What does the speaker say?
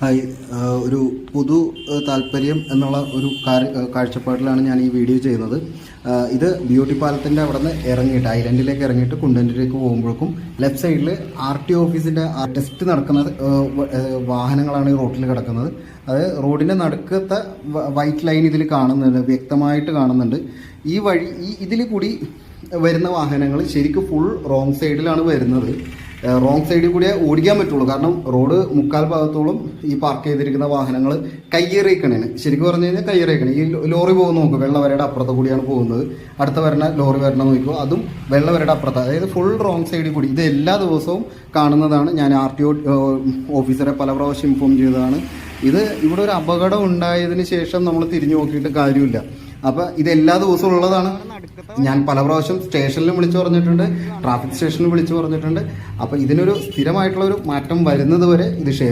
Hi, ഒരു പൊതു താല്പര്യം എന്നുള്ള ഒരു കാഴ്ചപ്പാടിലാണ് ഞാൻ ഈ വീഡിയോ ചെയ്യുന്നത്. ഇത് ബ്യൂട്ടി പാലത്തിൻ്റെ അവിടെ നിന്ന് ഇറങ്ങിയിട്ട് ഐലൻഡിലേക്ക് ഇറങ്ങിയിട്ട് കുണ്ടൻറ്റിലേക്ക് പോകുമ്പോഴേക്കും ലെഫ്റ്റ് സൈഡിൽ RTO ഓഫീസിൻ്റെ ടെസ്റ്റ് നടക്കുന്ന വാഹനങ്ങളാണ് ഈ റോഡിൽ കിടക്കുന്നത്. അത് റോഡിൻ്റെ നടുക്കത്തെ വൈറ്റ് ലൈൻ ഇതിൽ കാണുന്നുണ്ട്, വ്യക്തമായിട്ട് കാണുന്നുണ്ട്. ഈ വഴി ഇതിൽ കൂടി വരുന്ന വാഹനങ്ങൾ ശരിക്കും ഫുൾ റോങ് സൈഡിലാണ് വരുന്നത്. റോങ് സൈഡിൽ കൂടിയേ ഓടിക്കാൻ പറ്റുള്ളൂ. കാരണം റോഡ് മുക്കാൽ ഭാഗത്തോളം ഈ പാർക്ക് ചെയ്തിരിക്കുന്ന വാഹനങ്ങൾ കയ്യേറിയിക്കണേന്, ശരിക്കും പറഞ്ഞു കഴിഞ്ഞാൽ കയ്യേറിയിക്കണേ. ഈ ലോറി പോകുന്ന നോക്കും, വെള്ളവരയുടെ അപ്പുറത്ത് കൂടിയാണ് പോകുന്നത്. അടുത്ത വരുന്ന ലോറി വരണം നോക്കുമ്പോൾ അതും വെള്ളവരയുടെ അപ്പുറത്ത്, അതായത് ഫുൾ റോങ് സൈഡിൽ കൂടി. ഇത് എല്ലാ ദിവസവും കാണുന്നതാണ്. ഞാൻ RTO ഓഫീസറെ പല പ്രാവശ്യം ഇൻഫോം ചെയ്തതാണ്. ഇത് ഇവിടെ ഒരു അപകടം ഉണ്ടായതിന് ശേഷം നമ്മൾ തിരിഞ്ഞു നോക്കിയിട്ട് കാര്യമില്ല. അപ്പോൾ ഇത് എല്ലാ ദിവസവും ഉള്ളതാണ്. ഞാൻ പല പ്രാവശ്യം സ്റ്റേഷനിലും വിളിച്ചു പറഞ്ഞിട്ടുണ്ട്, ട്രാഫിക് സ്റ്റേഷനിലും വിളിച്ചു പറഞ്ഞിട്ടുണ്ട്. അപ്പോൾ ഇതിനൊരു സ്ഥിരമായിട്ടുള്ള ഒരു മാറ്റം വരുന്നത് വരെ ഇത്